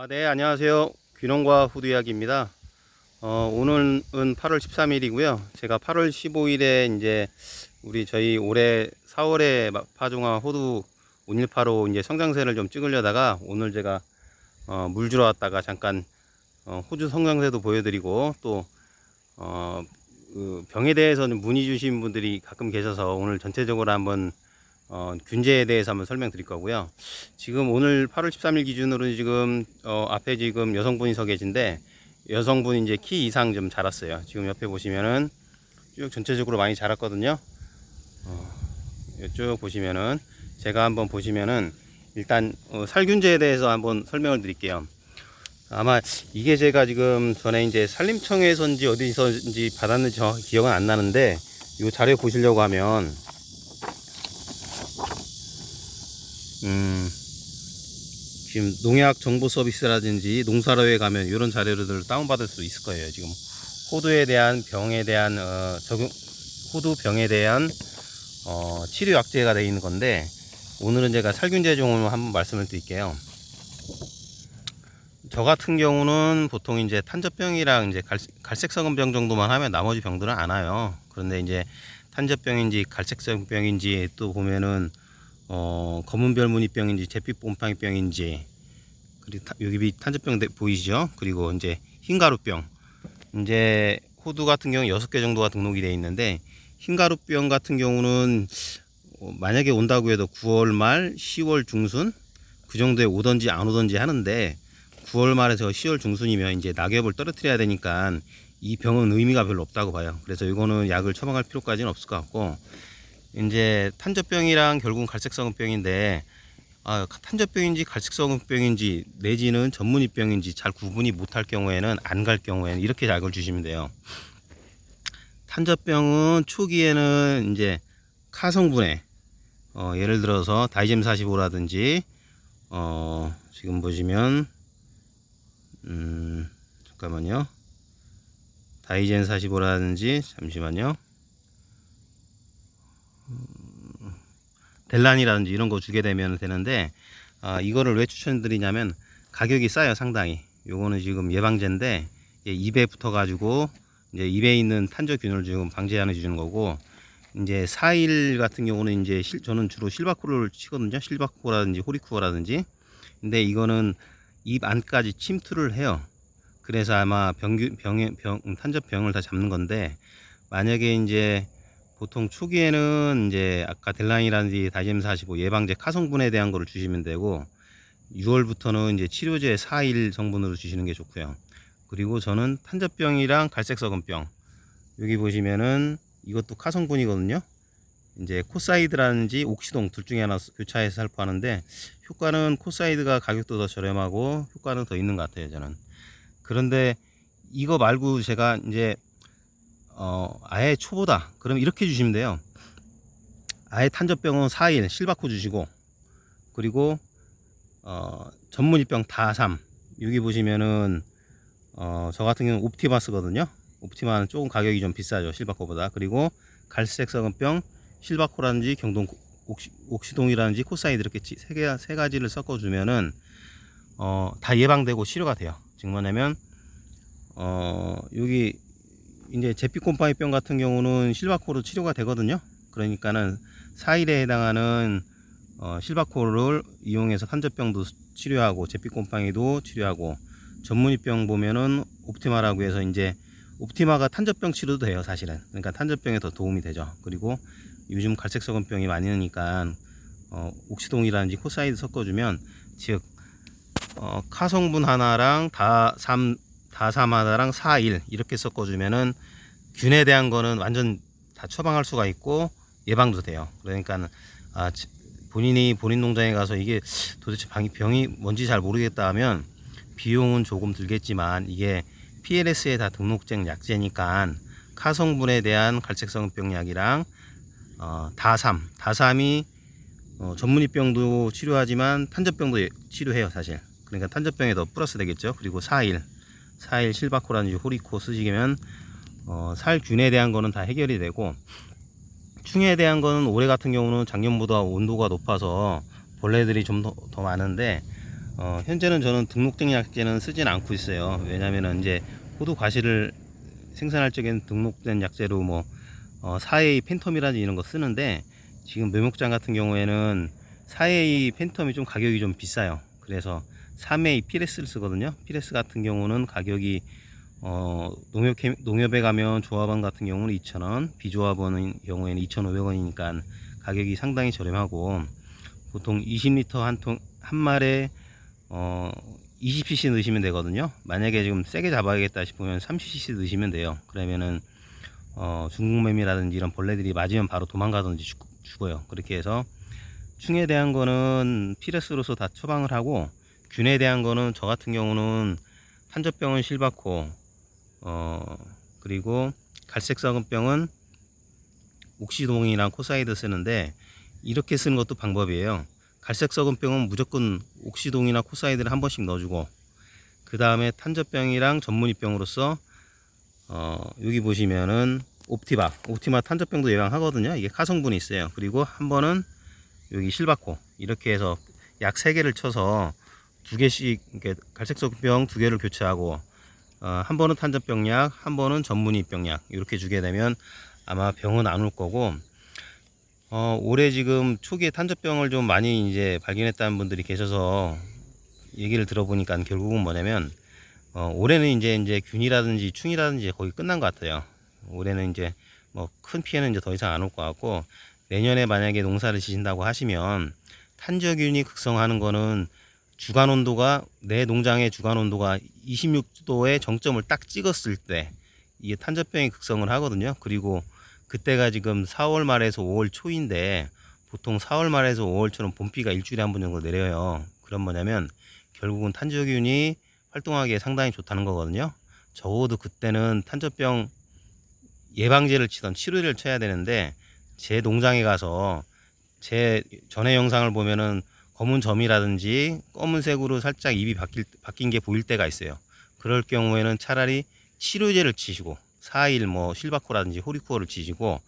네, 안녕하세요. 귀농과 후두 이야기입니다. 오늘은 8월 13일이고요. 제가 8월 15일에 이제 저희 올해 4월에 파종한 호두 5185 이제 성장세를 좀 찍으려다가 오늘 제가 물 주러 왔다가 잠깐 호주 성장세도 보여드리고 또 그 병에 대해서는 문의 주신 분들이 가끔 계셔서 오늘 전체적으로 한번 균제에 대해서 한번 설명드릴 거고요. 지금 오늘 8월 13일 기준으로 지금 앞에 지금 여성분이 서 계신데 여성분 이제 키 이상 좀 자랐어요. 지금 옆에 보시면은 쭉 전체적으로 많이 자랐거든요. 이쪽 보시면은 제가 한번 보시면은 일단 살균제에 대해서 한번 설명을 드릴게요. 아마 이게 제가 지금 전에 이제 산림청에서인지 어디서인지 받았는지 기억은 안 나는데 이 자료 보시려고 하면 지금 농약 정보 서비스라든지 농사로에 가면 이런 자료들을 다운받을 수 있을 거예요. 지금 호두에 대한 병에 대한 호두 병에 대한 치료 약제가 되어 있는 건데 오늘은 제가 살균제 종으로 한번 말씀을 드릴게요. 저 같은 경우는 보통 이제 탄저병이랑 이제 갈색 썩은 병 정도만 하면 나머지 병들은 안 와요. 그런데 이제 탄저병인지 갈색 썩은 병인지 또 보면은 검은 별무늬병인지 잿빛 곰팡이병인지 그리고 여기 탄저병 보이시죠? 그리고 이제 흰가루병 이제 호두 같은 경우 6개 정도가 등록이 되어 있는데 흰가루병 같은 경우는 만약에 온다고 해도 9월 말 10월 중순 그 정도에 오던지 안 오던지 하는데 9월 말에서 10월 중순이면 이제 낙엽을 떨어뜨려야 되니까 이 병은 의미가 별로 없다고 봐요. 그래서 이거는 약을 처방할 필요까지는 없을 것 같고 이제 탄저병이랑 결국은 갈색성은병인데 탄저병인지 갈색성은병인지 내지는 전문의병인지 잘 구분이 못할 경우에는 안 갈 경우에는 이렇게 약을 주시면 돼요. 탄저병은 초기에는 이제 카성분해 예를 들어서 다이젬 45라든지 지금 보시면 잠깐만요. 다이젠 45라든지 잠시만요. 델란이라든지 이런 거 주게 되면 되는데 이거를 왜 추천드리냐면 가격이 싸요 상당히. 요거는 지금 예방제인데 입에 붙어 가지고 이제 입에 있는 탄저균을 지금 방지하는 주는 거고 이제 4일 같은 경우는 이제 저는 주로 실바코를 치거든요. 실바코라든지 호리쿠어라든지. 근데 이거는 입 안까지 침투를 해요. 그래서 아마 탄저병을 다 잡는 건데 만약에 이제 보통 초기에는 이제 아까 델란이라든지 다이젬 45 예방제 카성분에 대한 거를 주시면 되고 6월부터는 이제 치료제 4일 성분으로 주시는 게 좋고요. 그리고 저는 탄저병이랑 갈색 썩은병 여기 보시면은 이것도 카성분이거든요. 이제 코사이드라든지 옥시동 둘 중에 하나 교차해서 살포하는데 효과는 코사이드가 가격도 더 저렴하고 효과는 더 있는 것 같아요 저는. 그런데 이거 말고 제가 이제 아예 초보다 그럼 이렇게 주시면 돼요. 아예 탄저병은 4일 실바코 주시고 그리고 전문의병 다 3 여기 보시면은 저 같은 경우는 옵티마스거든요. 옵티마는 조금 가격이 좀 비싸죠 실바코보다. 그리고 갈색 썩은병 실바코라든지 경동 옥시동이라든지 코사이드 이렇게 세 가지를 섞어 주면은 다 예방되고 치료가 돼요. 지금 뭐냐면 여기 이제 잿빛 곰팡이병 같은 경우는 실바코로 치료가 되거든요. 그러니까는 4일에 해당하는 실바코를 이용해서 탄저병도 치료하고 잿빛 곰팡이도 치료하고 전문의병 보면은 옵티마라고 해서 이제 옵티마가 탄저병 치료도 돼요 사실은. 그러니까 탄저병에 더 도움이 되죠. 그리고 요즘 갈색 썩은병이 많이 나니까 옥시동이라든지 코사이드 섞어주면 즉 카성분 하나랑 다삼 하나랑 4일 이렇게 섞어주면은 균에 대한 거는 완전 다 처방할 수가 있고 예방도 돼요. 그러니까 본인 농장에 가서 이게 도대체 병이 뭔지 잘 모르겠다 하면 비용은 조금 들겠지만 이게 PLS에 다 등록된 약제니까 카성분에 대한 갈색성병 약이랑 다삼이 전문의병도 치료하지만 탄저병도 치료해요 사실. 그러니까 탄저병에 더 플러스 되겠죠. 그리고 4일 실바코라든지 호리코 쓰시면 살균에 대한 거는 다 해결이 되고 충에 대한 거는 올해 같은 경우는 작년보다 온도가 높아서 벌레들이 좀 더 많은데 현재는 저는 등록된 약제는 쓰진 않고 있어요. 왜냐면은 이제 호두 과실을 생산할 적엔 등록된 약제로 뭐 4A 팬텀이라든지 이런 거 쓰는데, 지금 묘목장 같은 경우에는 4A 팬텀이 좀 가격이 좀 비싸요. 그래서 3A 피레스를 쓰거든요. 피레스 같은 경우는 가격이 농협에 가면 조합원 같은 경우는 2,000원, 비조합원의 경우에는 2,500원이니까 가격이 상당히 저렴하고, 보통 20리터 한 말에 20cc 넣으시면 되거든요. 만약에 지금 세게 잡아야겠다 싶으면 30cc 넣으시면 돼요. 그러면은 중국매미라든지 이런 벌레들이 맞으면 바로 도망가든지 죽어요. 그렇게 해서 충에 대한 거는 피레스로서 다 처방을 하고, 균에 대한 거는 저 같은 경우는 탄저병은 실바코, 그리고 갈색 썩은병은 옥시동이랑 코사이드 쓰는데, 이렇게 쓰는 것도 방법이에요. 갈색 썩은병은 무조건 옥시동이나 코사이드를 한 번씩 넣어주고, 그 다음에 탄저병이랑 전문이병으로서 여기 보시면은 옵티마 탄저병도 예방하거든요. 이게 카성분이 있어요. 그리고 한 번은 여기 실바코, 이렇게 해서 약 3개를 쳐서 2개씩, 이렇게 갈색 썩은병 2개를 교체하고, 한 번은 탄저병약, 한 번은 전문이병약, 이렇게 주게 되면 아마 병은 안 올 거고, 올해 지금 초기에 탄저병을 좀 많이 이제 발견했다는 분들이 계셔서 얘기를 들어보니까 결국은 뭐냐면, 올해는 이제 균이라든지 충이라든지 거의 끝난 것 같아요. 올해는 이제 뭐 큰 피해는 이제 더 이상 안 올 것 같고, 내년에 만약에 농사를 지신다고 하시면 탄저균이 극성하는 거는 주간 온도가, 내 농장의 주간 온도가 26도의 정점을 딱 찍었을 때 이게 탄저병이 극성을 하거든요. 그리고 그때가 지금 4월 말에서 5월 초인데, 보통 4월 말에서 5월처럼 봄비가 일주일에 한 번 정도 내려요. 그럼 뭐냐면 결국은 탄저균이 활동하기에 상당히 좋다는 거거든요. 적어도 그때는 탄저병 예방제를 치던 치료제를 쳐야 되는데, 제 농장에 가서 제 전에 영상을 보면은 검은 점이라든지 검은색으로 살짝 잎이 바뀐 게 보일 때가 있어요. 그럴 경우에는 차라리 치료제를 치시고, 4일 뭐 실바코라든지 호리코어를 치시고,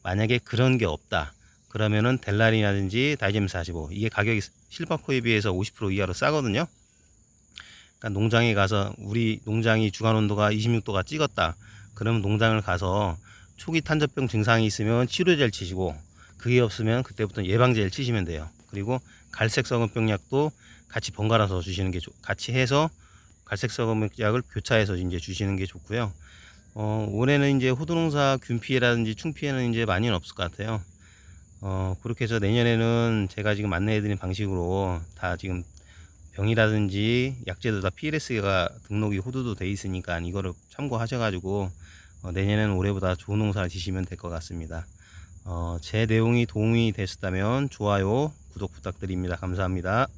만약에 그런 게 없다 그러면은 델라린이라든지 다이제미 45, 이게 가격이 실바코에 비해서 50% 이하로 싸거든요. 그러니까 농장에 가서, 우리 농장이 주간 온도가 26도가 찍었다 그러면 농장을 가서 초기 탄저병 증상이 있으면 치료제를 치시고, 그게 없으면 그때부터 예방제를 치시면 돼요. 그리고 갈색 썩은병 약도 같이 번갈아서 주시는 게 같이 해서 갈색 썩은병 약을 교차해서 이제 주시는 게 좋고요. 올해는 이제 호두농사 균 피해라든지 충 피해는 이제 많이는 없을 것 같아요. 그렇게 해서 내년에는 제가 지금 안내해드린 방식으로 다 지금 병이라든지 약제도 다 PLS가 등록이 호두도 돼 있으니까 이거를 참고하셔가지고 내년에는 올해보다 좋은 농사를 지시면 될 것 같습니다. 제 내용이 도움이 되셨다면 좋아요, 구독 부탁드립니다. 감사합니다.